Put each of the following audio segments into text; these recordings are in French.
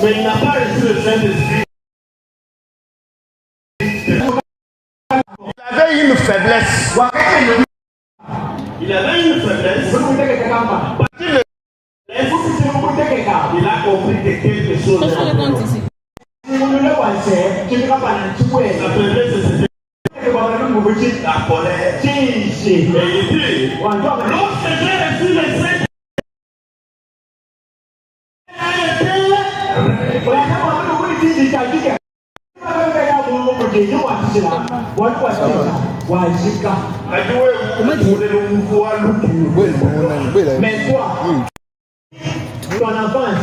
Mais il n'a pas reçu le Saint-Esprit. Il avait une faiblesse. Il avait une faiblesse. Il a compris que quelque chose est en lui. Sa faiblesse, c'était la colère. Et il dit, lorsque j'ai reçu le Saint-Esprit, mais toi, ton avance,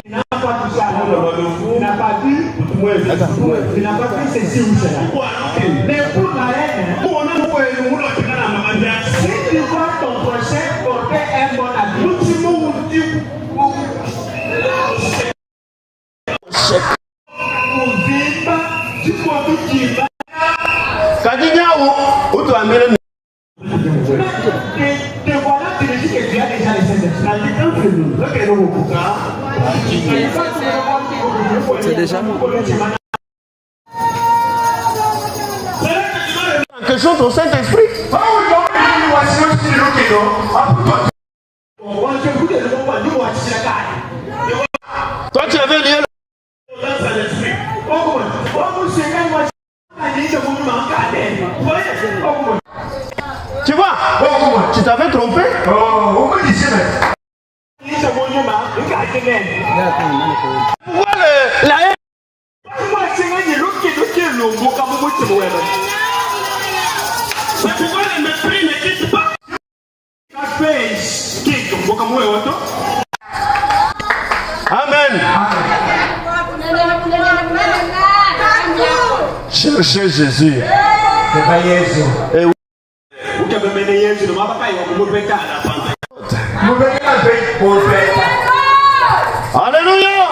il n'a pas touché à il n'a pas dit, il n'a pas dit ceci ou cela. Mais pour la haine, si tu vois ton prochain porter un bon habit, te voilà, tu me dis que tu as déjà les c'est déjà en question ton Saint-Esprit. Toi tu avais lié dans l'esprit. Tu vois, tu t'avais trompé. Pourquoi la haine? Pourquoi le mépris ne quitte pas? Amen. Cherchez Jésus. Et oui. Alléluia.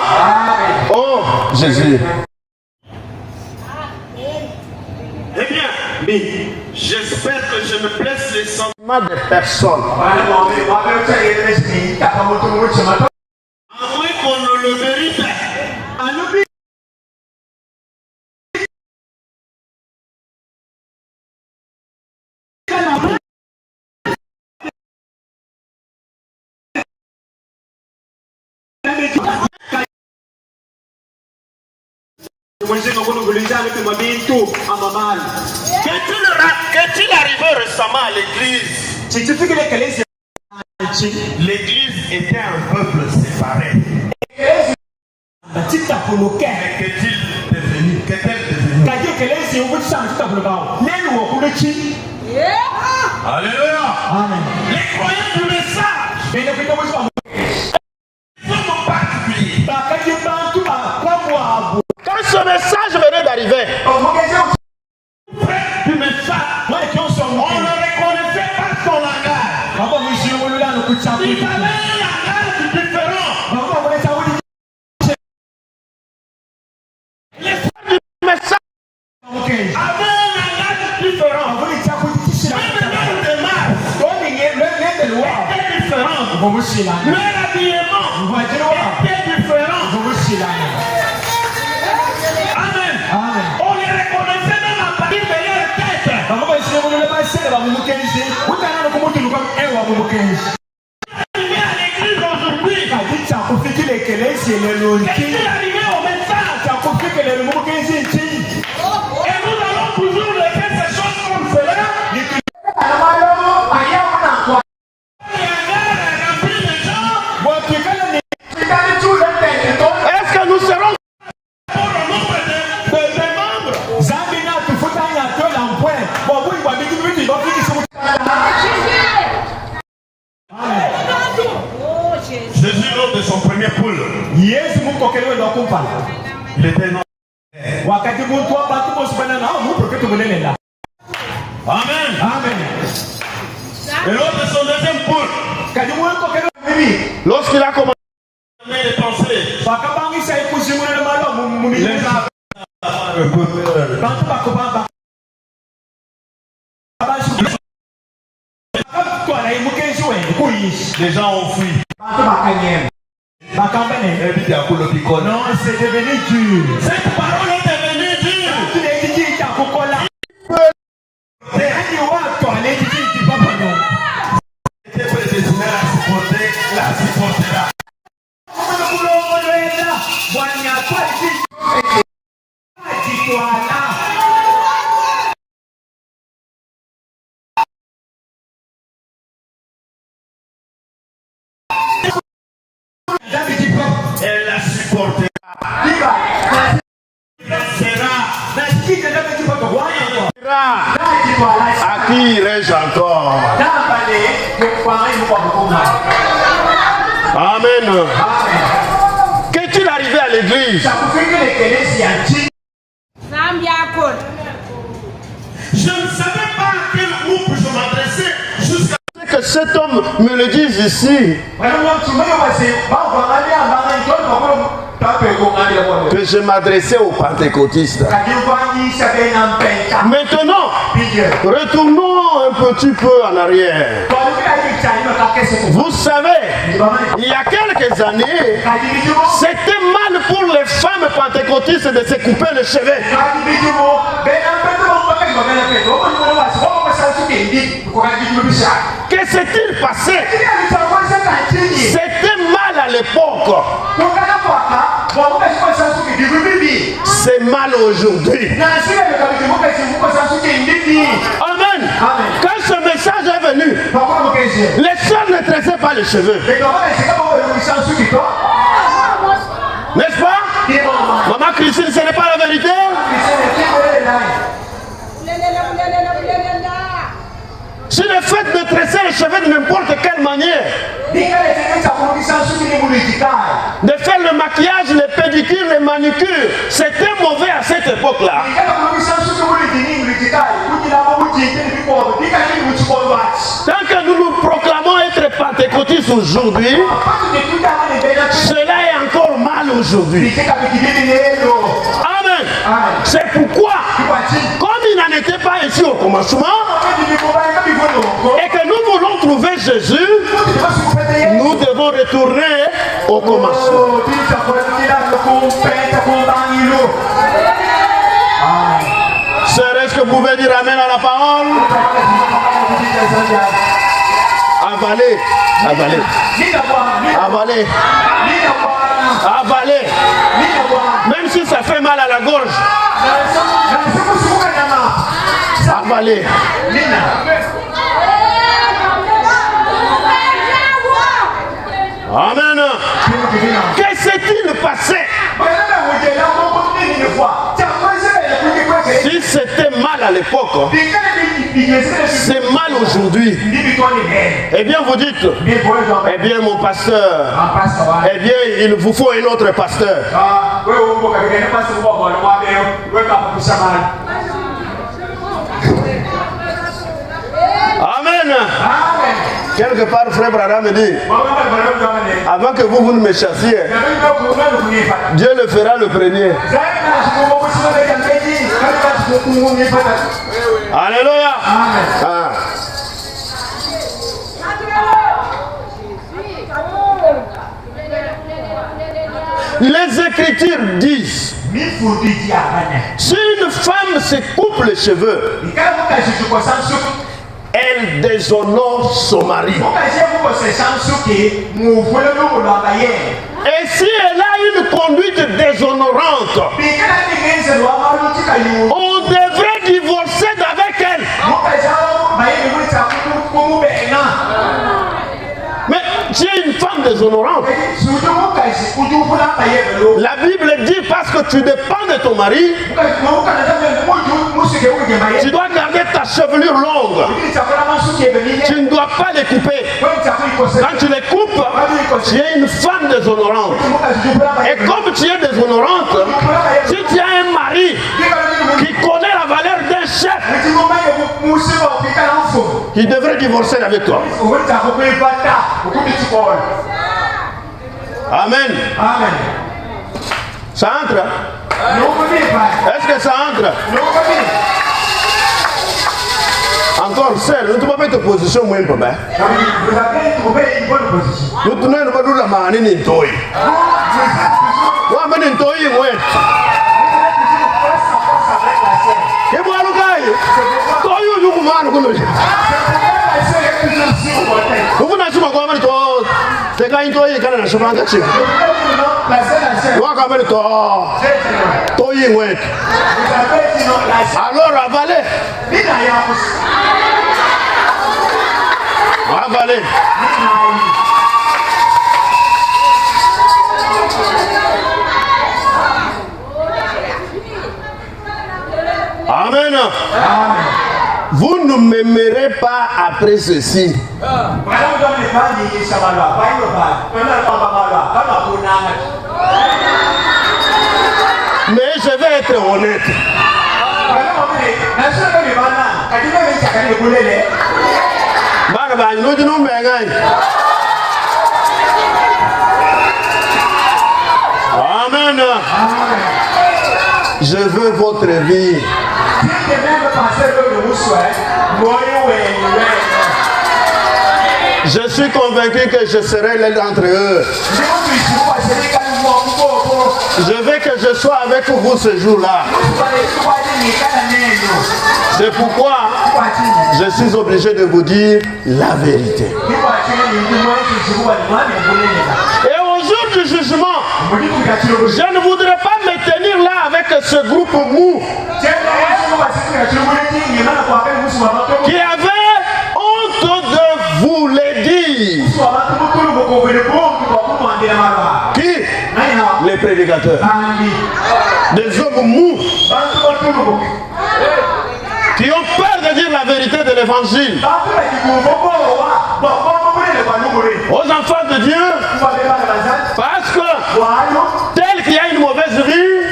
Oh Jésus. Eh bien, mais j'espère que je me place les sentiments des personnes. À moins qu'on ne le mérite. Qu'est-il arrivé récemment à l'église? L'église était un peuple séparé. Qu'est-il devenu? Alléluia. Les croyants du message. Quand ce message venait d'arriver, du message, on le reconnaissait par son langage. Il avait un langage différent. Les frères du message avaient un langage différent. Même le démarche était différent. Leur habillement était différent. Amen. On les reconnaissait même à partir de leur tête. Arrivé à l'église aujourd'hui, est-il arrivé au message? Et nous allons toujours laisser ces choses comme cela. Est-ce que nous serons pour le nombre de membres? Jésus, lors de son premier poule, il était non. Amen. Et lors de son deuxième poule, lorsqu'il a commencé les pensées, Les gens ont fui. Non, c'est devenu dur. Cette parole est devenue dure. La supportera. Elle la supportera. À qui irai-je encore? Amen. Qu'est-il arrivé à l'église? Je ne savais pas à quel groupe je m'adressais jusqu'à que cet homme me le dise ici. Que je m'adressais aux pentecôtistes. Maintenant, retournons un petit peu en arrière. Vous savez, il y a quelques années, c'était mal pour les femmes pentecôtistes de se couper les cheveux. Que s'est-il passé? C'était mal à l'époque. C'est mal aujourd'hui. Amen. Quand ce message est venu, les sœurs ne tressaient pas les cheveux. N'est-ce pas? Maman Christine, ce n'est pas la vérité? Si le fait de tresser les cheveux de n'importe quelle manière, de faire le maquillage, les pédicures, les manucures, c'était mauvais à cette époque-là. Tant que nous nous proclamons être pentecôtistes aujourd'hui, cela est encore mal aujourd'hui. Amen. C'est pourquoi, comme il n'en était pas ici au commencement, et que nous voulons trouver Jésus, nous devons retourner au commencement. Serait-ce que vous pouvez dire Amen à la parole? Avaler, avaler, avaler, avaler, même si ça fait mal à la gorge. Avaler. Amen. Que s'est-il passé? Si c'était mal à l'époque, c'est mal aujourd'hui. Eh bien, vous dites, eh bien, mon pasteur, eh bien, il vous faut un autre pasteur. Amen. Quelque part, frère Branham me dit, avant que vous ne me chassiez, Dieu le fera le premier. Alléluia. Ah. Les Écritures disent, si une femme se coupe les cheveux, elle déshonore son mari. Et si elle a une conduite déshonorante, on devrait divorcer d'avec elle. Mais tu es une femme déshonorante. La Bible dit parce que tu dépends de ton mari, tu dois garder ta chevelure longue. Tu ne dois pas les couper. Quand tu les coupes, tu es une femme déshonorante. Et comme tu es déshonorante, si tu as un mari qui connaît la valeur d'un chef, il devrait divorcer avec toi. Amen. Amen. Ça entre? Est-ce que ça entre? Encore seul, nous ne pouvons pas être position moins pas. Vous avez trouvé une bonne position. Nous tenons pas la main ni toi. Ouais, mais ni toi, ouais. Et moi, le gars, toi, you man, vous n'avez pas comment toi. C'est quand il toi, il gagne la chemin de chef. Toi, quand même, toi, toi, ouais. Alors, avalez. Avalez. Amen. Vous ne m'aimerez pas après ceci. Mais je vais être honnête. Amen. Je veux votre vie. Je suis convaincu que je serai l'un d'entre eux. Je veux que je sois avec vous ce jour-là. C'est pourquoi je suis obligé de vous dire la vérité. Et au jour du jugement, je ne voudrais pas me tenir là avec ce groupe mou qui avait honte de vous le dire. Qui? Les prédicateurs. Des hommes mous qui ont peur de dire la vérité de l'évangile aux enfants de Dieu, parce que tel qu'il y a une mauvaise vie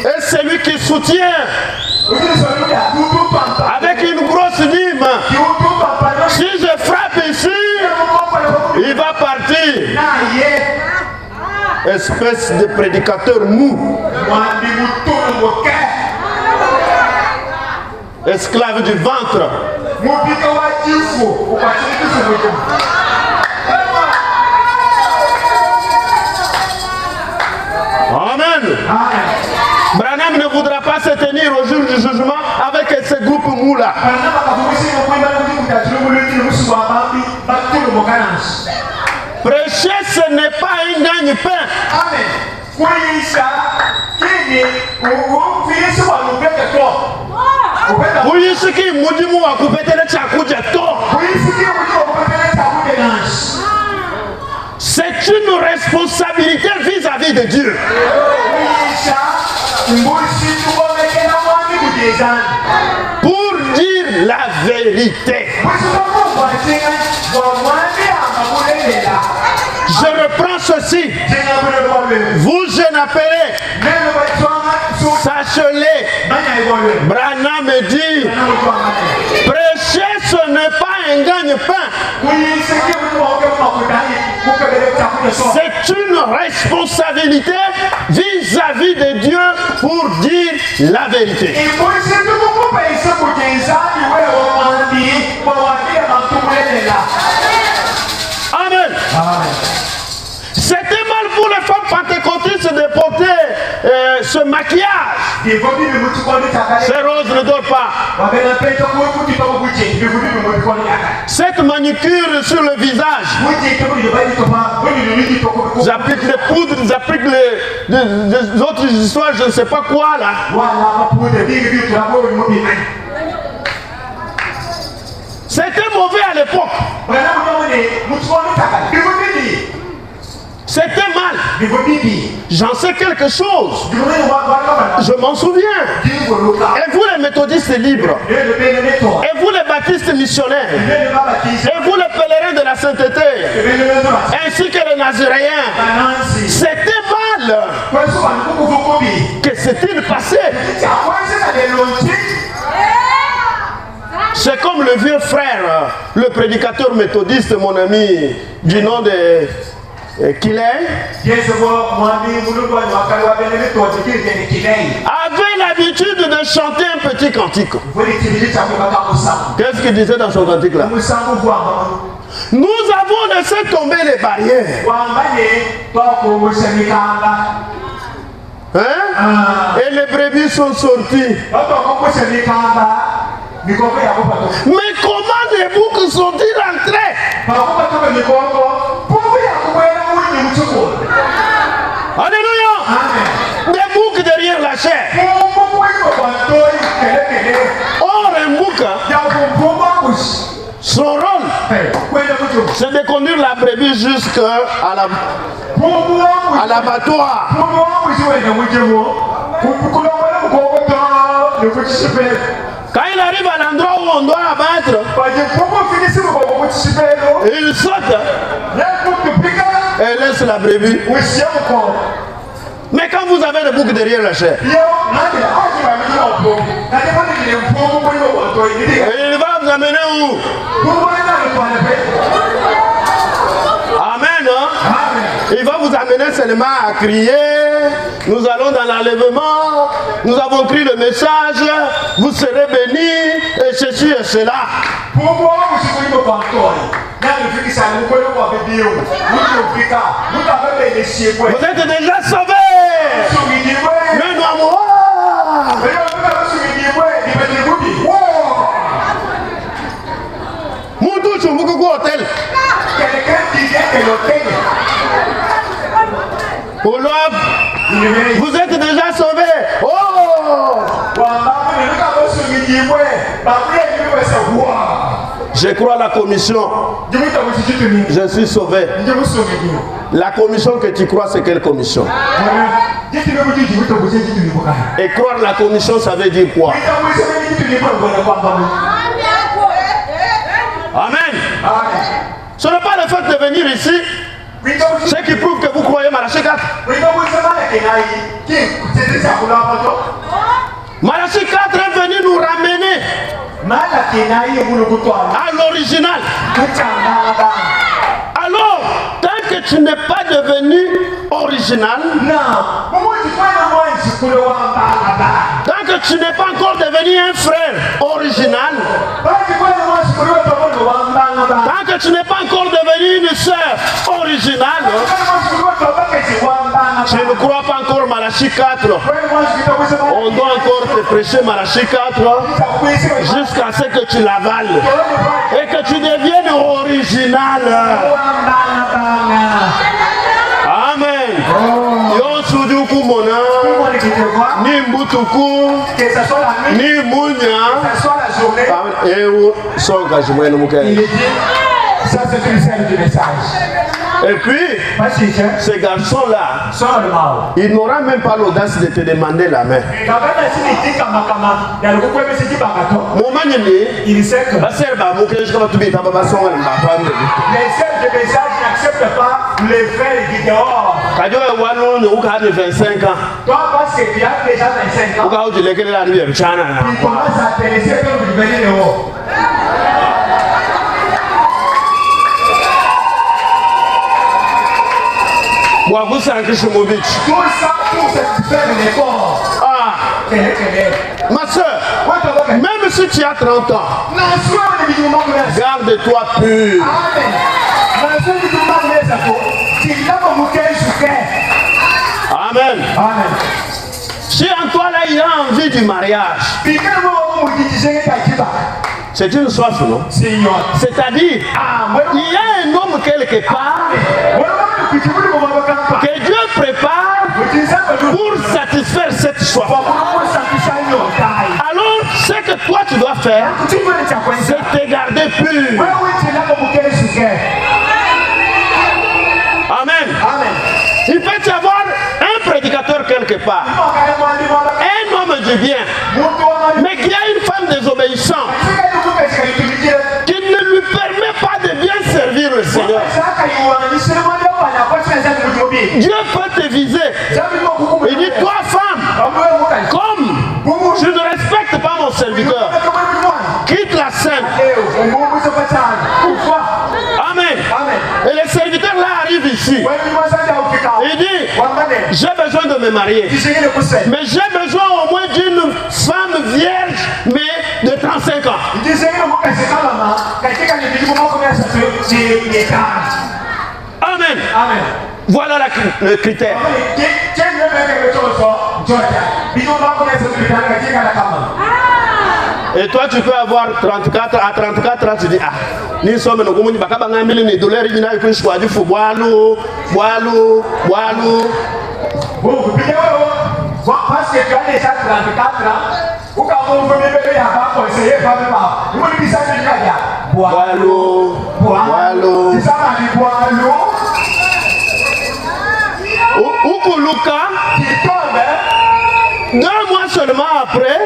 et celui qui soutient avec une grosse dîme, si je frappe ici, il va partir. Espèce de prédicateur mou, esclave du ventre. Amen. Branham ne voudra pas se tenir au jour du jugement avec ce groupe mou là. Prêcher, ce n'est pas un gagne-pain. C'est une responsabilité vis-à-vis de Dieu. Pour dire la vérité. Je reprends ceci. Vous jeunes appelés, sachez-le. Branham me dit, prêcher ce n'est pas un gagne-pain. C'est une responsabilité vis-à-vis de Dieu pour dire la vérité. Amen. C'était mal pour les femmes pentecôtistes de porter ce maquillage. Ces roses ne dorment pas. Cette manucure sur le visage. J'applique les poudres, j'applique les autres histoires, je ne sais pas quoi là. C'était mauvais à l'époque. C'était mal. J'en sais quelque chose. Je m'en souviens. Et vous les méthodistes libres. Et vous les baptistes missionnaires. Et vous les pèlerins de la sainteté. Ainsi que les naziréens. C'était mal. Que s'est-il passé? C'est comme le vieux frère, le prédicateur méthodiste, mon ami, du nom de qu'il est, avait l'habitude de chanter un petit cantique. Qu'est-ce qu'il disait dans son cantique là? Nous avons laissé tomber les barrières. Hein? Et les brebis sont sorties. Mais comment les boucs sont-ils rentrés? Alléluia! Des boucs derrière la chair. Or, un bouc, son rôle, c'est de conduire la brebis jusqu'à l'abattoir. Quand il arrive à l'endroit où on doit abattre, il saute et laisse la brebis. Mais quand vous avez le bouc derrière la chair, il va vous amener où? Amen, hein? Il va vous amener seulement à crier. Nous allons dans l'enlèvement. Nous avons pris le message. Vous serez bénis. Et ceci et cela. Vous êtes déjà sauvés. Le noir. Moudou Chumbuku hôtel. Vous êtes déjà sauvés. Oh! Je crois à la commission. Je suis sauvé. La commission que tu crois, c'est quelle commission? Et croire la commission, ça veut dire quoi? Amen. Ce n'est pas le fait de venir ici. Ce qui prouve que vous croyez Malachie 4. Malachie 4 est venu nous ramener à l'original. Alors, tant que tu n'es pas devenu original, tant que tu n'es pas encore devenu un frère original, tant que tu n'es pas encore devenu une sœur originale, tu ne crois pas encore Malachie 4. On doit encore te prêcher Malachie 4 jusqu'à ce que tu l'avales et que tu deviennes original. Amen. Yo suduku mona, ni mbutuku, ni munya. Et où sont engagés nous ça c'est une scène du message. Et puis, ces garçons-là, ils n'auront même pas l'audace de te demander la main. Mon manini, il sait que les sœurs de message n'acceptent pas les frères qui dehors. Toi parce que tu as déjà 25 ans, il commence à te laisser comme tu venais de haut. Tout ça pour satisfaire les corps. Ah. Ma soeur, même si tu as 30 ans, garde-toi pur. Amen. Amen. Si en toi là il a envie du mariage, c'est une soif, non? C'est-à-dire, il y a un homme quelque part que Dieu prépare pour satisfaire cette soif. Alors, ce que toi tu dois faire, c'est te garder pur. Amen. Il peut y avoir un prédicateur quelque part, un homme du bien, mais qui a une femme désobéissante, qui ne lui permet pas de bien servir le Seigneur. Dieu peut te viser. Il dit, toi femme, comme je ne respecte pas mon serviteur, quitte la scène. Amen. Et le serviteur là arrive arrive ici, il dit, j'ai besoin de me marier. Mais j'ai besoin au moins d'une femme vierge, mais de 35 ans. Amen. Voilà le critère. Et toi, tu peux avoir 34 à 34 ans, tu dis, ah, nous sommes nous communes, baka banga mille ni dollars, il y a une choix du fou, boalou. Parce que tu as déjà 34 ans, ou quand vous venez de faire un conseiller, pas de mal. Vous me dites ça, je dis, boalou. C'est ça, ma vie, boalou. Ukuluka, qui tombe, 2 mois seulement après,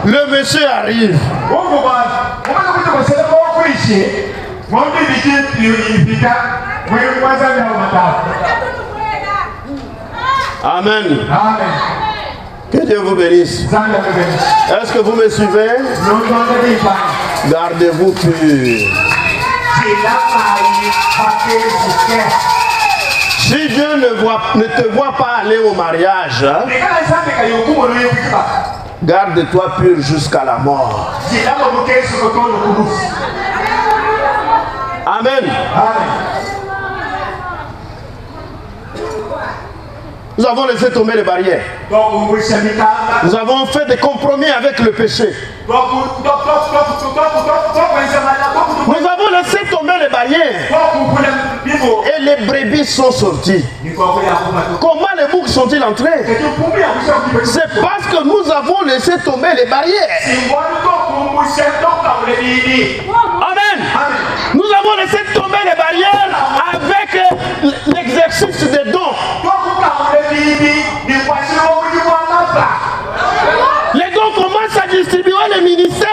le monsieur arrive. Amen. Que Dieu vous bénisse. Est-ce que vous me suivez? Gardez-vous pur. Si Dieu ne te voit pas aller au mariage, garde-toi pur jusqu'à la mort. Amen. Nous avons laissé tomber les barrières. Nous avons fait des compromis avec le péché. Nous avons laissé tomber les barrières. Et les brebis sont sorties. Comment les boucs sont-ils entrés? C'est parce que nous avons laissé tomber les barrières. Amen. Nous avons laissé tomber les barrières avec l'exercice des dons. Les dons commencent à distribuer les ministères.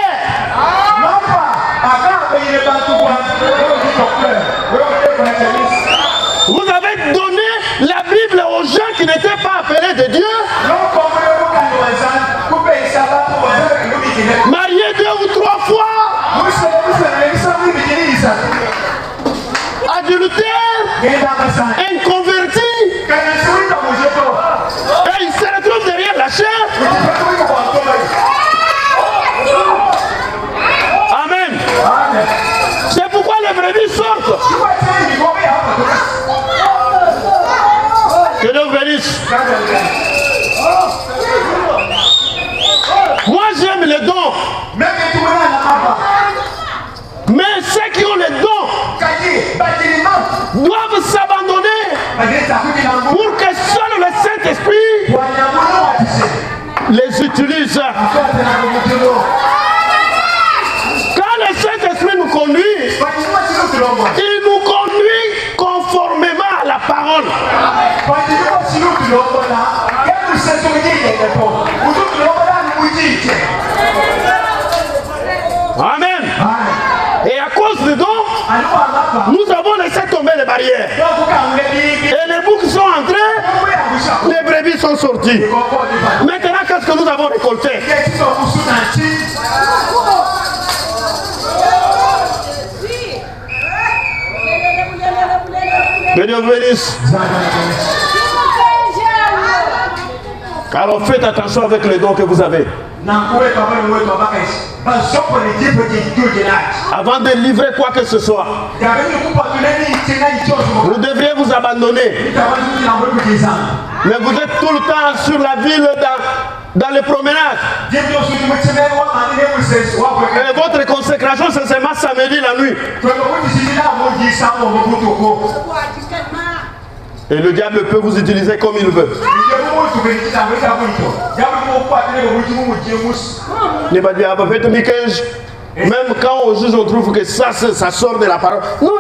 Vous avez donné la Bible aux gens qui n'étaient pas appelés de Dieu. Mariés 2 ou 3 fois. Adultère. Inconverti. Et il se retrouve derrière la chair. Amen. C'est pourquoi les brebis sortent. Que Dieu vous bénisse. Moi j'aime les dons. Mais ceux qui ont les dons doivent s'abandonner pour que seul le Saint-Esprit les utilise. Quand le Saint-Esprit nous conduit, il nous conduit conformément à la parole. Amen. Et à cause des dons, nous avons laissé tomber les barrières. Et les boucs sont entrés, les brebis sont sorties. Maintenant, qu'est-ce que nous avons récolté? Que Dieu vous bénisse. Alors faites attention avec les dons que vous avez. Avant de livrer quoi que ce soit, vous devriez vous abandonner. Mais vous êtes tout le temps sur la ville dans les promenades. Et votre consécration, c'est seulement samedi la nuit. Et le diable peut vous utiliser comme il veut. Même quand au juge on trouve que ça sort de la parole. Non.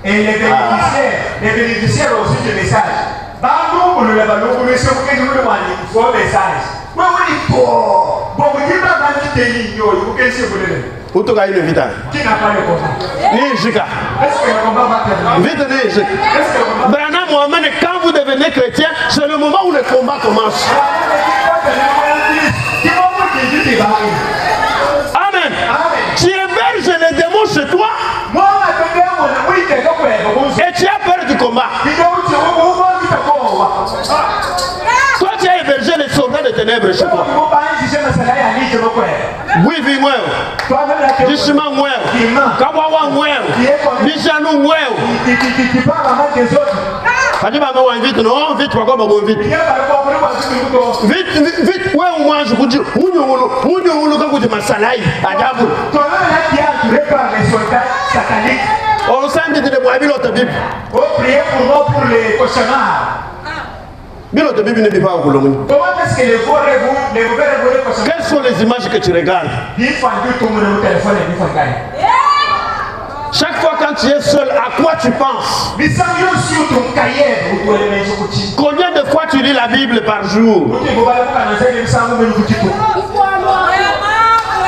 Et les bénéficiaires aussi du message. Utoka ile vita. Ni jika. Vite ni jika. Branham Mohamed, quand vous devenez chrétien, c'est le moment où le combat commence. Amen. Tu héberges les démons chez toi. tu as peur du combat. Toi, tu as hébergé les soldats des ténèbres chez toi. Oui, oui, moi. Dishima moi. Kawawa moi. Bijanou moi. Fadi ba me invite non, vite pourquoi ba me invite. Vite, vite, ouais au moins je vous dis, munyo quand vous dites masalai, ajabu. On s'en dit de boire l'autre Bible. Oh, priez pour moi pour les cauchemars. L'autre Bible ne dit pas au Colombie. Comment est-ce que les mauvais cauchemars? Quelles sont les images que tu regardes? Chaque fois quand tu es seul, à quoi tu penses? Combien de fois tu lis la Bible par jour?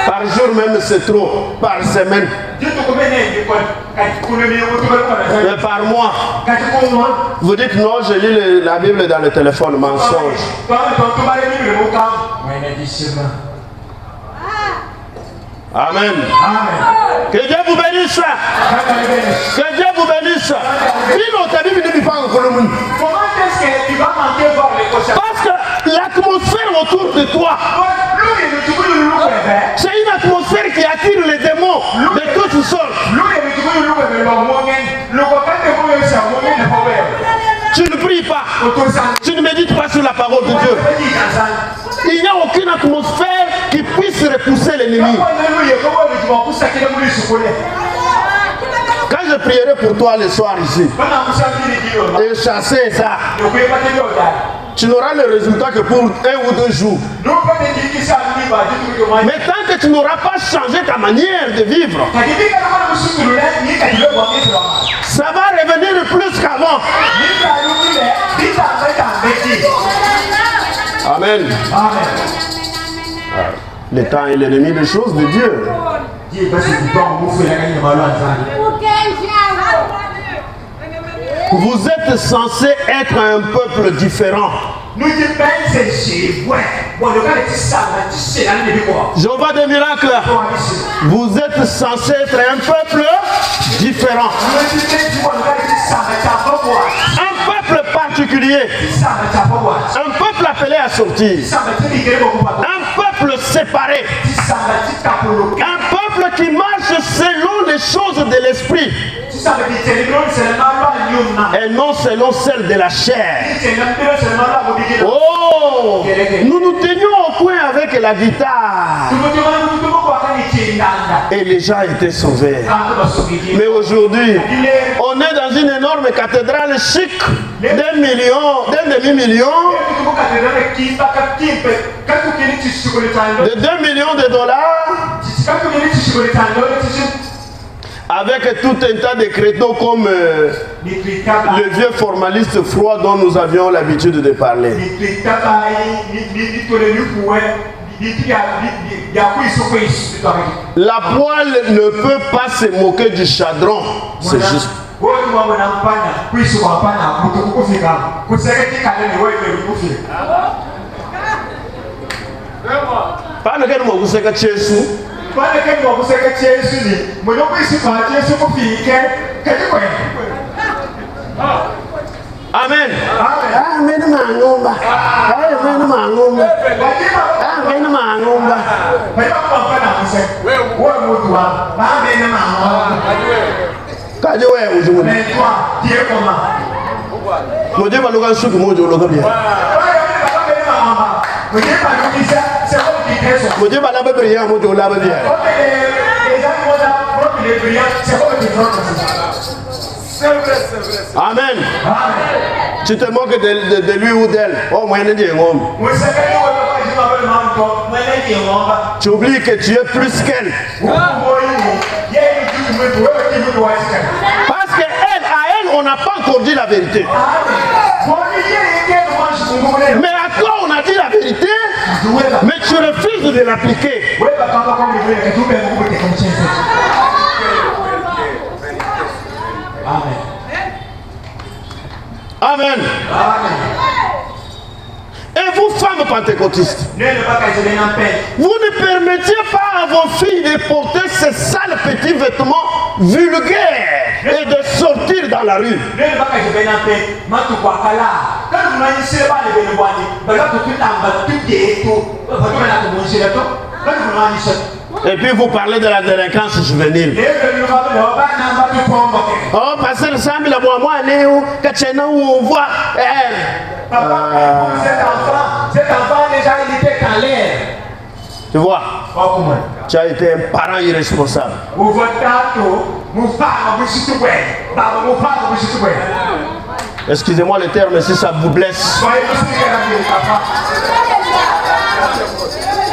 Par jour même c'est trop, par semaine. Mais par mois. Vous dites non, je lis la Bible dans le téléphone, mensonge. Amen. Que Dieu vous bénisse. Que Dieu vous bénisse. Dis-nous, ta Bible ne dit pas en Colombie. Comment est-ce que tu vas manquer voir les cauchemars? Parce que l'atmosphère autour de toi, c'est une atmosphère qui attire les démons de toutes sortes. Tu ne pries pas. Tu ne médites pas sur la parole de Dieu. Il n'y a aucune atmosphère qui puisse repousser l'ennemi. Quand je prierai pour toi le soir ici, et chasser ça, tu n'auras le résultat que pour 1 ou 2 jours. Mais tant que tu n'auras pas changé ta manière de vivre, ça va revenir plus qu'avant. Amen. Le temps est l'ennemi des choses de Dieu. Vous êtes censé être un peuple différent. Jéhovah des miracles, vous êtes censé être un peuple différent. Un peuple particulier. Un peuple appelé à sortir. Un peuple séparé. Un peuple qui marche selon les choses de l'esprit. Et non selon celle de la chair. Oh, nous nous tenions au coin avec la guitare. Et les gens étaient sauvés. Mais aujourd'hui, on est dans une énorme cathédrale chic d'un demi-million, de 2 millions de dollars. Avec tout un tas de crétins comme le vieux formaliste froid dont nous avions l'habitude de parler. La poêle ne peut pas se moquer du chadron, c'est juste. Pas lequel mot vous savez que Amen. Amen mangomba. Amen mangomba. Amen mangomba. Kaje wewe ujumbe. Moje baloga suku moje ologa bien. Moje balaba bien moje olaba bien. Amen. Tu te moques de lui ou d'elle. Oh, moi, je dis tu oublies que tu es plus qu'elle. Parce qu'elle, à elle, on n'a pas encore dit la vérité. Mais à toi, on a dit la vérité, mais tu refuses de l'appliquer. Amen. Amen. Et vous, femmes pentecôtistes, vous ne permettiez pas à vos filles de porter ces sales petits vêtements vulgaires et de sortir dans la rue. Et puis vous parlez de la délinquance juvénile. Oh, pasteur Sambi, la moi, où on voit. Cet enfant déjà il était en l'air. Tu vois, tu as été un parent irresponsable. Excusez-moi le terme si ça vous blesse.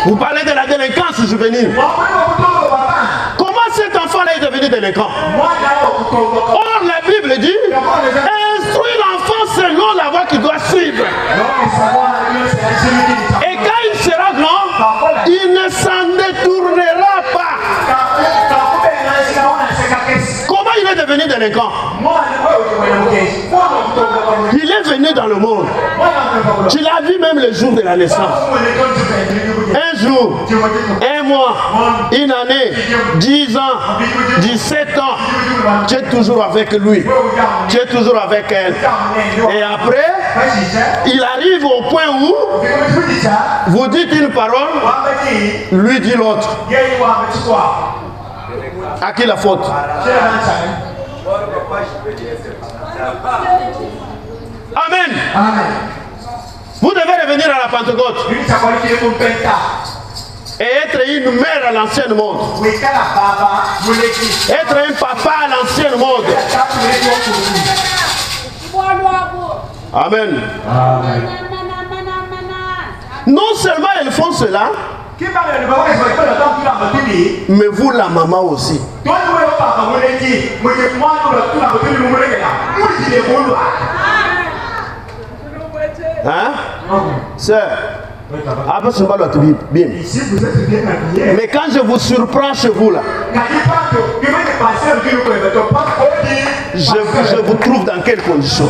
Vous parlez de la délinquance juvénile. Comment cet enfant-là est devenu délinquant? Or, la Bible dit, instruis l'enfant selon la voie qu'il doit suivre. Et quand il sera grand, il ne s'en détournera pas. Comment il est devenu délinquant? Il est venu dans le monde. Tu l'as vu même le jour de la naissance. Un jour, un mois, une année, 10 ans, 17 ans. Tu es toujours avec lui. Tu es toujours avec elle. Et après, il arrive au point où vous dites une parole, lui dit l'autre. À qui la faute? Amen. Vous devez revenir à la Pentecôte et être une mère à l'ancienne monde. Être un papa à l'ancienne monde. Amen. Non seulement elles font cela, mais vous la maman aussi. Hein? Sœur, mais quand je vous surprends chez vous là, je vous trouve dans quelles conditions?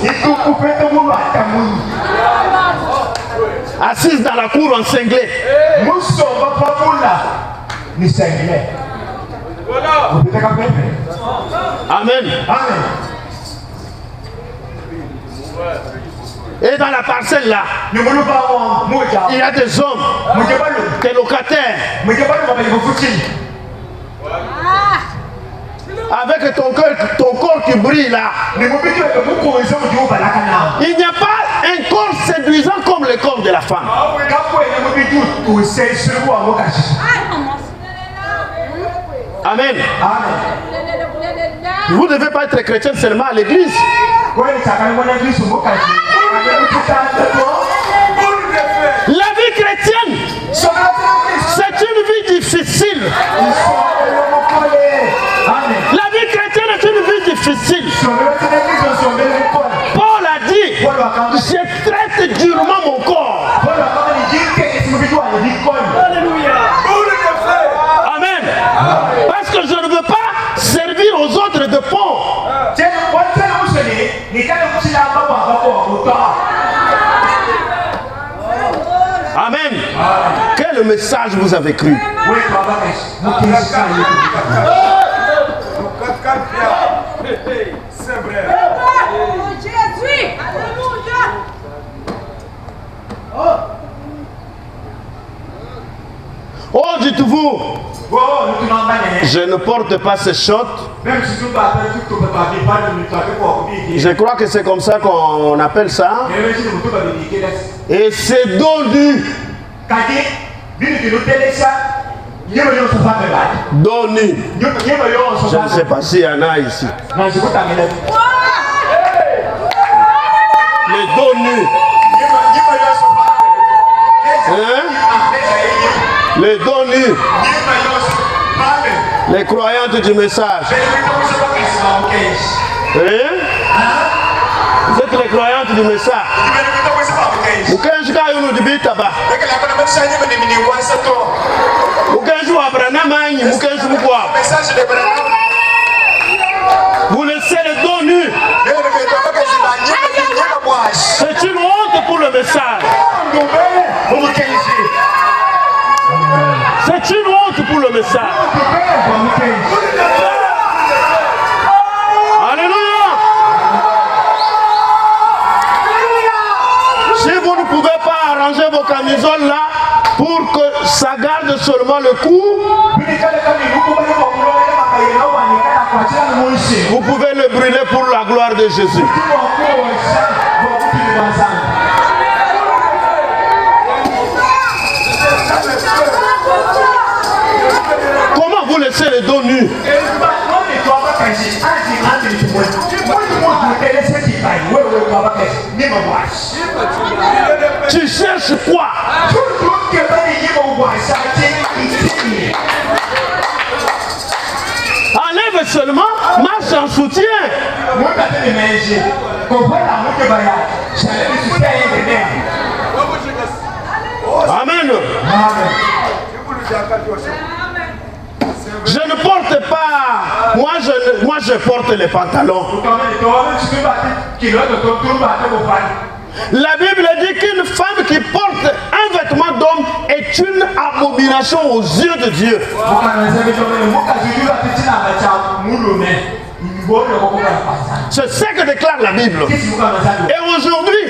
Assise dans la cour en cinglé. Amen. Et dans la parcelle là, il y a des hommes, des locataires. Avec ton corps qui brille là. Il n'y a pas un corps séduisant comme le corps de la femme. Amen. Vous ne devez pas être chrétien seulement à l'église. La vie chrétienne, c'est une vie difficile. La vie chrétienne est une vie difficile. Paul a dit, je traite durement mon corps. Amen. Parce que je ne veux pas servir aux autres de pont. Amen. Quel message vous avez cru? C'est vrai. Oh, dites-vous, je ne porte pas ces shorts. Je crois que c'est comme ça qu'on appelle ça. Et c'est dos nu. Dos nu. Je ne sais pas s'il y en a ici. Les dos nus. Hein? Les dos nus. Les croyantes du message. Hein? Vous êtes les croyantes du message. Vous laissez les dos nus. C'est une honte pour le message. C'est une honte pour le message. Alléluia. camisole là pour que ça garde seulement le cou. Vous pouvez le brûler pour la gloire de Jésus. Comment vous laissez les dos nus? Tu cherches quoi? Enlève seulement, marche en soutien. Amen. Je ne porte pas, moi je porte les pantalons. La Bible dit qu'une femme qui porte un vêtement d'homme est une abomination aux yeux de Dieu. C'est ce que déclare la Bible. Et aujourd'hui,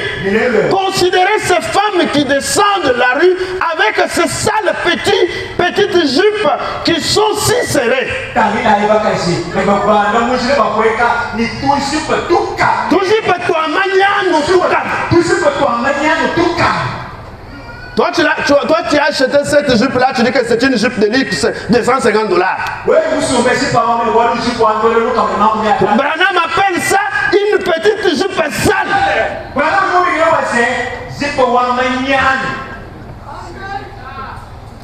considérez ces femmes qui descendent de la rue avec ces sales petites jupes qui sont si serrées. Toi, tu as acheté cette jupe-là, tu dis que c'est une jupe de luxe de $150. Branham appelle ça une petite jupe sale.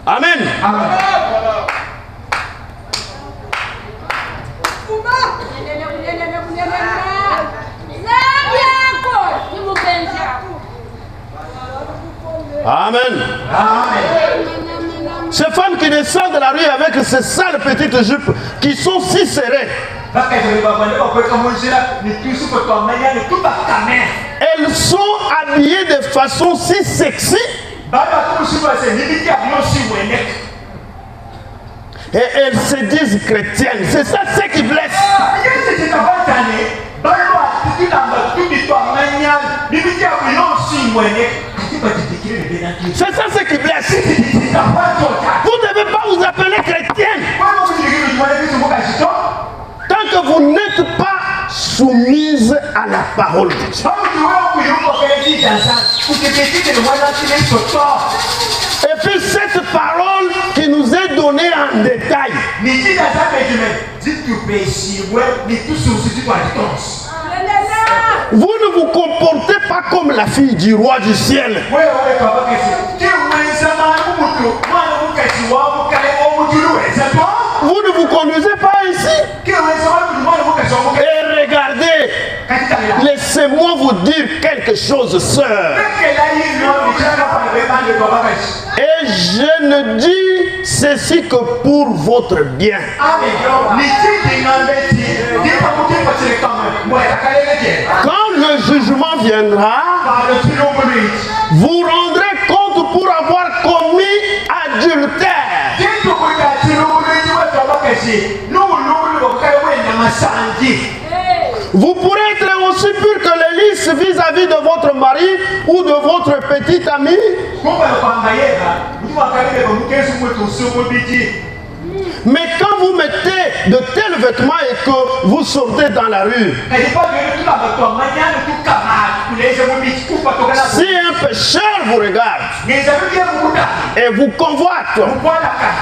Amen. Amen. Ces femmes qui descendent de la rue avec ces sales petites jupes qui sont si serrées. Elles sont habillées de façon si sexy. Et elles se disent chrétiennes. C'est ça ce qui blesse. C'est ça ce qui blesse. Vous ne devez pas vous appeler chrétienne tant que vous n'êtes pas soumise à la parole de Dieu. Et puis cette parole qui nous est donnée en détail. Vous ne vous comportez pas comme la fille du roi du ciel. Vous ne vous conduisez pas ainsi. Et regardez, laissez-moi vous dire quelque chose, sœur. Et je ne dis ceci que pour votre bien. Quand le jugement viendra, vous rendrez compte pour avoir commis adultère. Vous pourrez être aussi pur que les lys vis-à-vis de votre mari ou de votre petite amie. Mais quand vous mettez de tels vêtements et que vous sortez dans la rue, si un pécheur vous regarde et vous convoite,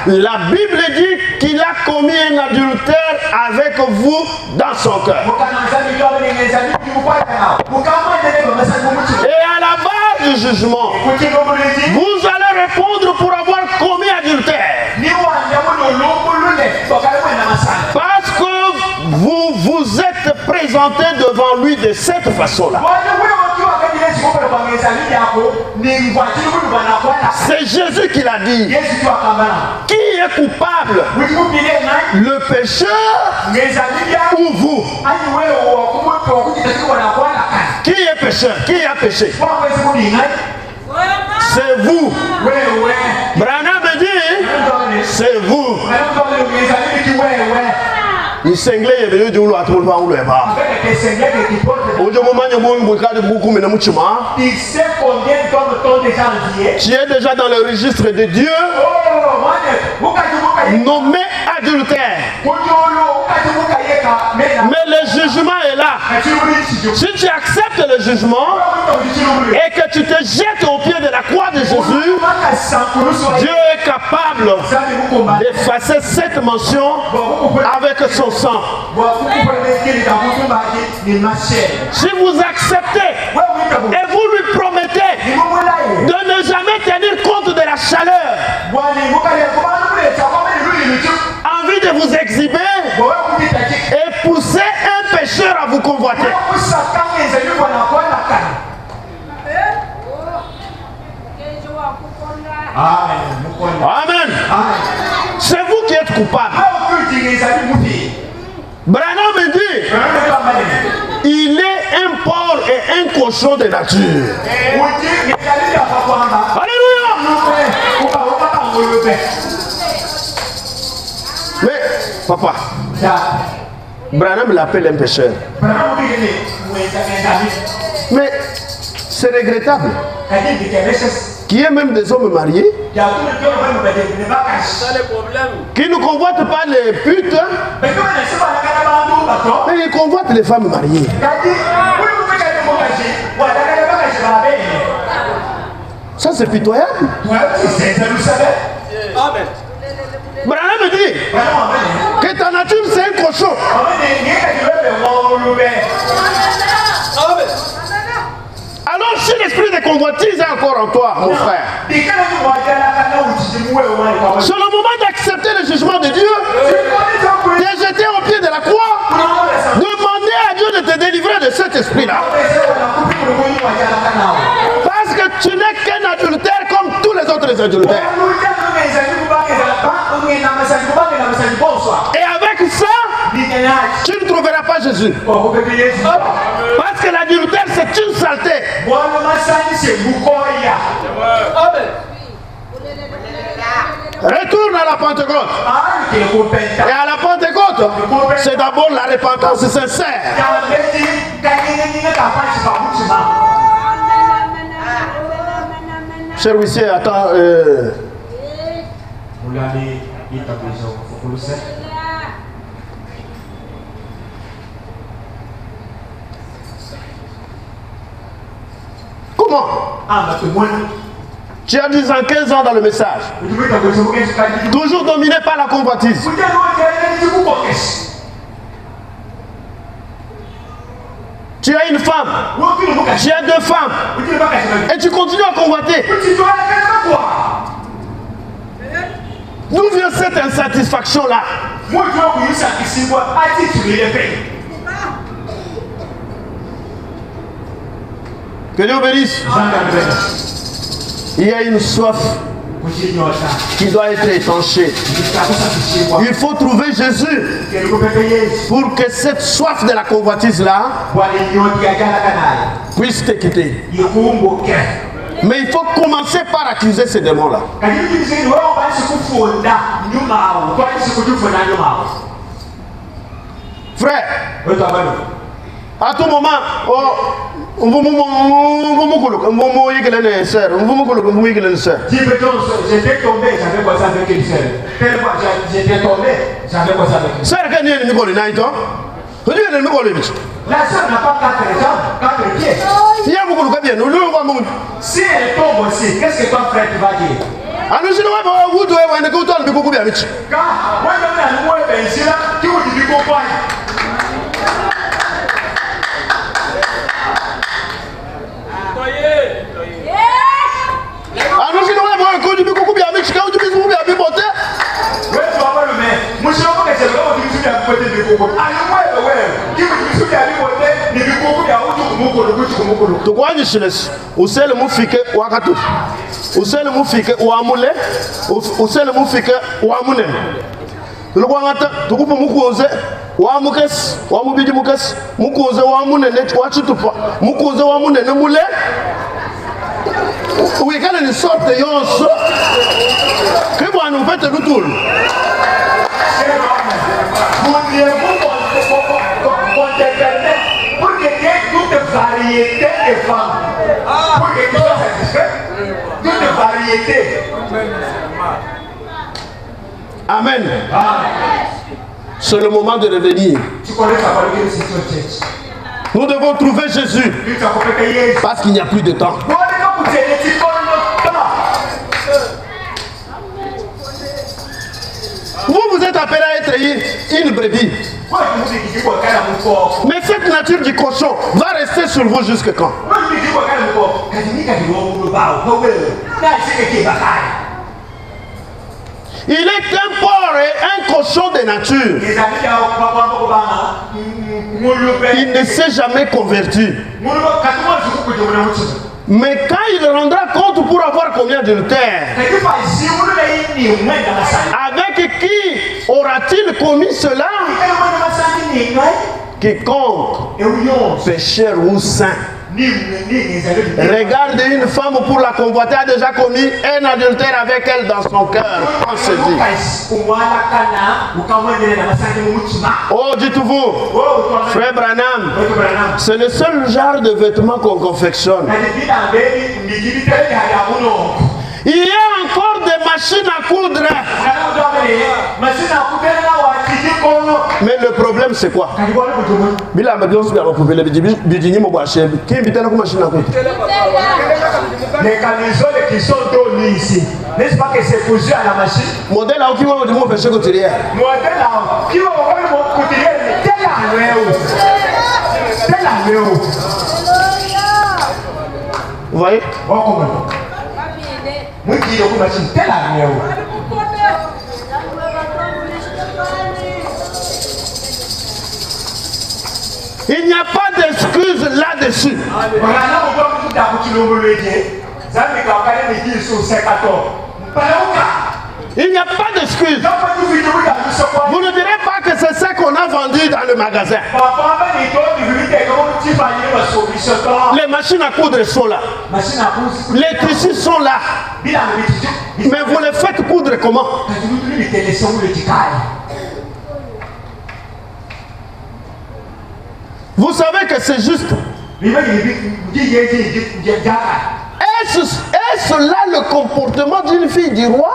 la Bible dit qu'il a commis un adultère avec vous dans son cœur. Et à la barre du jugement, vous allez répondre pour avoir commis adultère. Parce que vous vous êtes présenté devant lui de cette façon-là. C'est Jésus qui l'a dit. Qui est coupable? Le pécheur ou vous? Qui est pécheur? Qui a péché? C'est vous. Branham dit, c'est vous. Ni cinglé et venu du à tout le monde. Avec des cinglés qui portent. Au moment où vous avez beaucoup de muchuma. Il sait combien d'hommes t'ont déjà envié. Tu es déjà dans le registre de Dieu. Nommé adultère. Mais le jugement est là. Si tu acceptes le jugement et que tu te jettes au pied de la croix de Jésus, Dieu est capable d'effacer cette mention avec son sang. Si vous acceptez et vous lui promettez de ne jamais tenir compte de la chaleur, envie de vous exhiber et pousser un pécheur à vous convoiter. Amen. C'est vous qui êtes coupable. Branham me dit, il est un porc et un cochon de nature. Alléluia. Mais, papa, Branham l'appelle un pécheur. Mais c'est regrettable. Qui est même des hommes mariés, qui ne convoitent pas les putes, mais ils convoitent les femmes mariées. Ça c'est pitoyable. Branham me dit que ta nature c'est un cochon. Alors si l'esprit de convoitise est encore en toi, mon frère, c'est le moment d'accepter le jugement de Dieu, de jeter au pied de la croix, demander à Dieu de te délivrer de cet esprit-là. Parce que tu n'es qu'un adultère comme tous les autres adultères. Et avec ça, tu ne trouveras pas Jésus. Parce que l'adultère, c'est une saleté. Retourne à la Pentecôte. Et à la Pentecôte, c'est d'abord la repentance sincère. Cher huissier, attends. Comment? Tu as 10 ans, 15 ans dans le message. Toujours dominé par la convoitise. Tu as une femme. Tu as 2 femmes. Et tu continues à convoiter. D'où vient cette insatisfaction-là? Que Dieu bénisse. Il y a une soif qui doit être étanchée. Il faut trouver Jésus pour que cette soif de la convoitise-là puisse te quitter. Mais il faut commencer par accuser ces démons-là. Frère, à tout moment, j'étais tombé, j'avais bossé avec une sœur. J'étais tombé, j'avais bossé avec une sœur. La sœur n'a pas 4 jambes, 4 pieds. Si elle tombe aussi, qu'est-ce que ton frère va dire? Car moi, je me suis là, qui vous dit qu'on voit. Usele mufike wakatu. Usele mufike wamule. Usele mufike wamune. Tulkwangata tukupa mukuze wamukes wamubidi mukes mukuze wamune net wachitupa mukuze wamune nemule. Wikale ni sorte yonso. Kibwa nupete lutulu. Amen. C'est le moment de revenir. Nous devons trouver Jésus. Parce qu'il n'y a plus de temps. Vous êtes appelé à être une brebis. Mais cette nature du cochon va rester sur vous jusque quand? Il est un porc et un cochon de nature. Il ne s'est jamais converti. Mais quand il rendra compte pour avoir combien de terre, avec qui aura-t-il commis cela? Quiconque, pécheur ou saint, regarde une femme pour la convoiter, a déjà commis un adultère avec elle dans son cœur. Pensez-y. Oh, dites-vous, frère Branham, c'est le seul genre de vêtements qu'on confectionne. Il y a encore des machines à coudre. Mais le problème c'est quoi? Les camisoles qui sont donnés ici, n'est-ce pas que c'est cousu à la machine? Modèle qui va vous faire chez couturier. Modèle qui va vous faire couturier. Vous voyez? Il n'y a pas d'excuse là-dessus. Il n'y a pas d'excuse. Vous ne direz pas que c'est ça qu'on a vendu dans le magasin. Les machines à coudre sont là. Les tissus sont là. Mais vous les faites coudre comment? Vous savez que c'est juste. Est-ce là le comportement d'une fille du roi?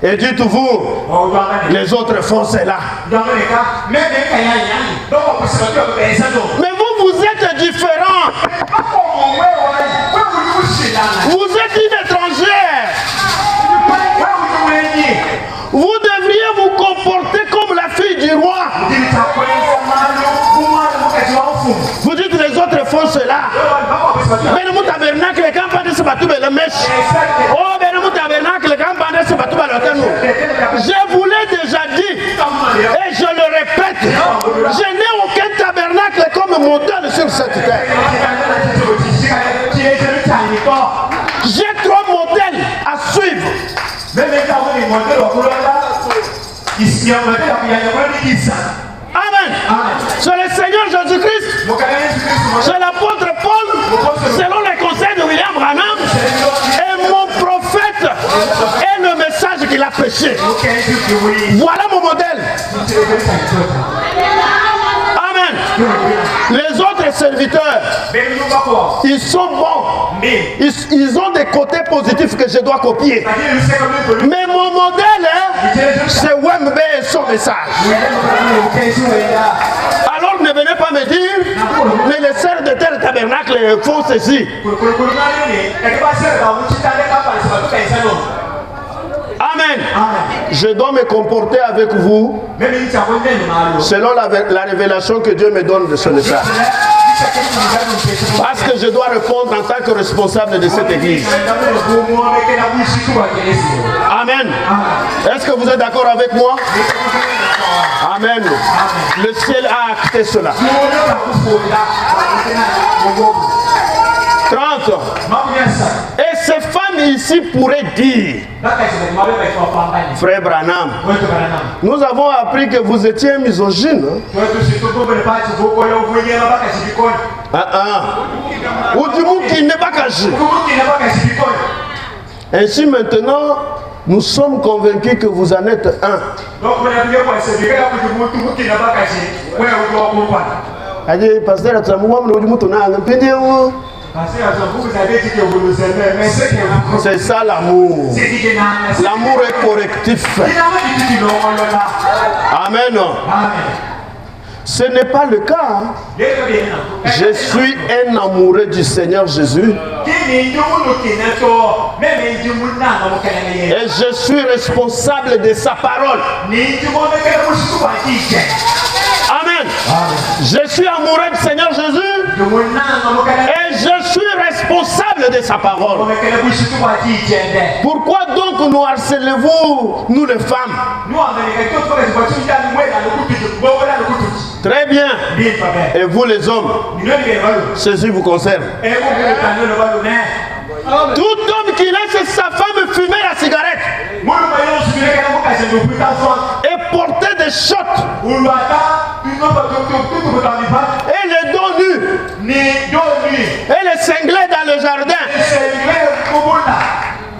Et dites-vous, les autres font cela. Mais vous êtes différents. Vous êtes une étrangère. Vous devriez vous comporter comme la fille du roi. Vous dites les autres font cela. Mais le tabernacle, les campagnes se battent le mèche. Oh, mais le tabernacle, les campagnes se battent le canon. Je vous l'ai déjà dit et je le répète. Je n'ai aucun tabernacle comme modèle sur cette terre. J'ai 3 modèles à suivre. Amen. C'est le Seigneur Jésus-Christ. C'est l'apôtre Paul, selon les conseils de William Branham. Et mon prophète est le message qu'il a prêché. Voilà mon modèle. Amen. Les autres serviteurs, ils sont bons. Ils ont des côtés positifs que je dois copier. Mais mon modèle, c'est Wembe et son message. Alors ne venez pas me dire, mais les sœurs de tel tabernacle font ceci. Amen. Je dois me comporter avec vous selon la révélation que Dieu me donne de ce message. Parce que je dois répondre en tant que responsable de cette église. Amen. Est-ce que vous êtes d'accord avec moi? Amen. Le ciel a acté cela. 30. Et ces femmes ici pourraient dire, frère Branham, nous avons appris que vous étiez misogyne. Ou du monde qui n'est pas caché. Ainsi maintenant, nous sommes convaincus que vous en êtes un. Elle dit, pasteur, tu as moi, vous avez c'est ça l'amour. L'amour est correctif. Amen. Ce n'est pas le cas. Hein. Je suis un amoureux du Seigneur Jésus. Et je suis responsable de sa parole. Amen. Je suis amoureux du Seigneur Jésus. Et je suis responsable de sa parole. Pourquoi donc nous harcelez-vous, nous les femmes? Très bien. Et vous les hommes, ceci vous concerne. Tout homme qui laisse sa femme fumer la cigarette et porter des shots et les dos nus et les cinglés dans le jardin.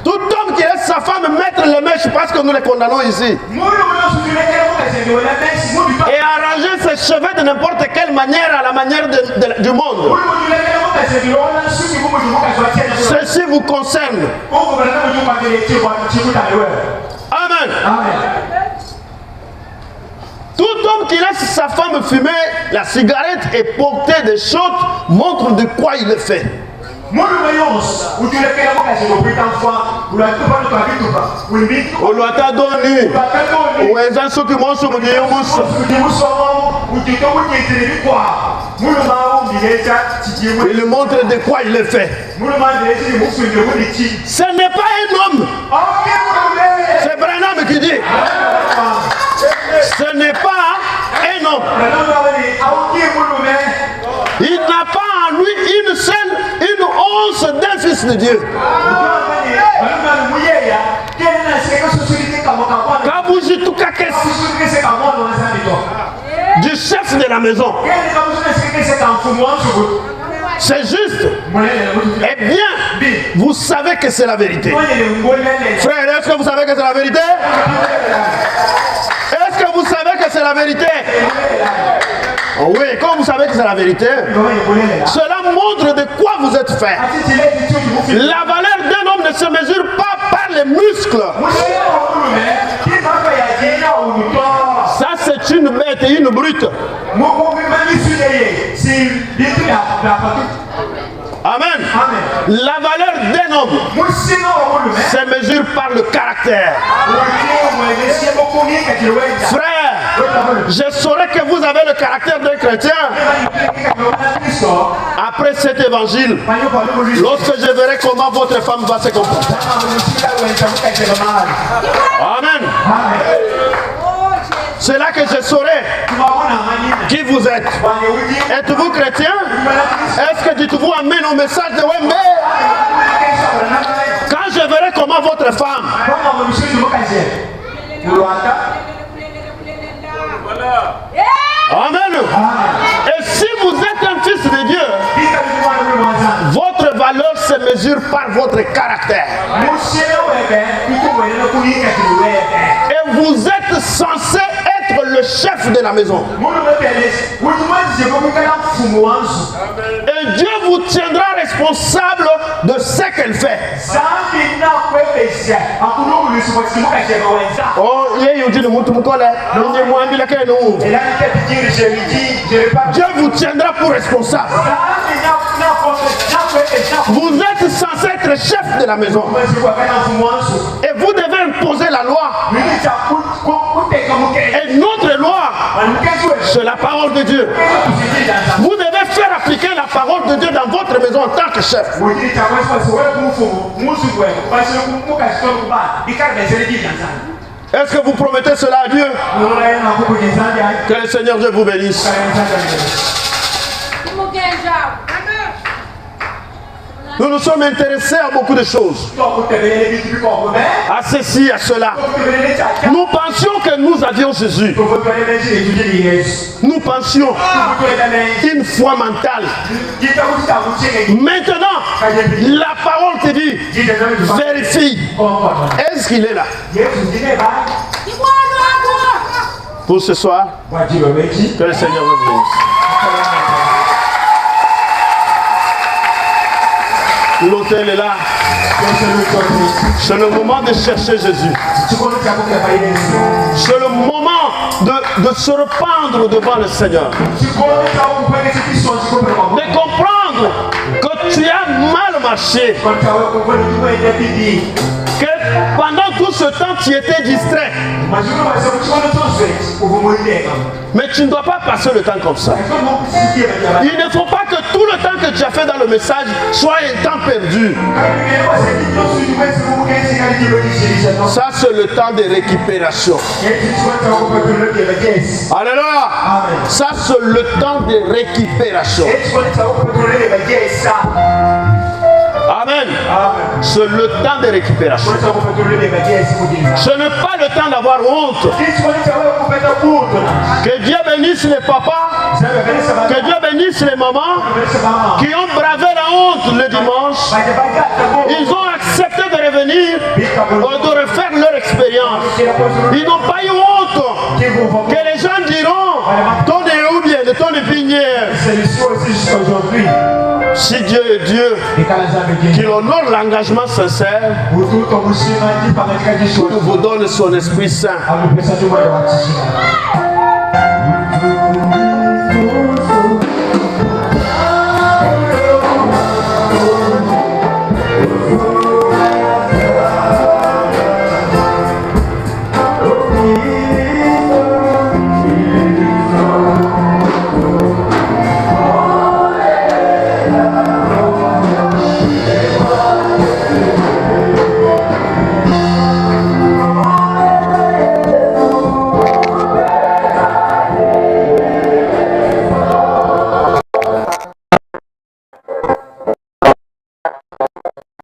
Tout homme qui laisse sa femme mettre les mèches, parce que nous les condamnons ici, et arranger ses cheveux de n'importe quelle manière, à la manière du monde, ceci vous concerne. Amen. Tout homme qui laisse sa femme fumer la cigarette et porter des shots montre de quoi il est fait. Il montre de quoi il est fait. Ce n'est pas un homme. C'est Branham qui dit. Ce n'est pas un homme. Il n'a pas en lui une once d'un fils de Dieu. Du chef de la maison. C'est juste. Eh bien, vous savez que c'est la vérité. Frère, est-ce que vous savez que c'est la vérité? Est-ce que vous savez que c'est la vérité? Oh oui, quand vous savez que c'est la vérité, cela montre de quoi vous êtes fait. La valeur d'un homme ne se mesure pas par les muscles. Ça, c'est une bête et une brute. Amen. La valeur d'un homme se mesure par le caractère. Frère, je saurai que vous avez le caractère d'un chrétien après cet évangile, lorsque je verrai comment votre femme va se comporter. Amen. C'est là que je saurai qui vous êtes. Êtes-vous chrétien? Est-ce que dites-vous amen au message de Wembe? Quand je verrai comment votre femme Amen. Et si vous êtes un fils de Dieu, votre valeur se mesure par votre caractère. Et vous êtes censé être le chef de la maison. Et Dieu vous tiendra responsable de ce qu'elle fait. Oh, Dieu vous tiendra pour responsable. Vous êtes censé être chef de la maison. Et vous devez imposer la loi. Et notre loi, c'est la parole de Dieu. Vous devez faire appliquer la parole de Dieu dans votre maison en tant que chef. Est-ce que vous promettez cela à Dieu? Que le Seigneur Dieu vous bénisse. Nous nous sommes intéressés à beaucoup de choses. À ceci, à cela. Nous pensions que nous avions Jésus. Nous pensions une foi mentale. Maintenant, la parole te dit, vérifie. Est-ce qu'il est là? Pour ce soir, que le Seigneur vous bénisse. L'autel est là. C'est le moment de chercher Jésus. C'est le moment de se rependre devant le Seigneur. De comprendre que tu as mal marché. Que pendant tout ce temps, tu étais distrait. Mais tu ne dois pas passer le temps comme ça. Il ne faut pas que tout le temps que tu as fait dans le message soit un temps perdu. Ça, c'est le temps de récupération. Alléluia. Ça, c'est le temps de récupération. Amen. C'est le temps de récupération. Ce n'est pas le temps d'avoir honte. Que Dieu bénisse les papas, que Dieu bénisse les mamans qui ont bravé la honte le dimanche. Ils ont accepté de revenir et de refaire leur expérience. Ils n'ont pas eu honte. Que les gens diront, ton ou bien de ton épinière. Si Dieu est Dieu, qu'il honore l'engagement sincère, qu'il vous donne son Esprit Saint.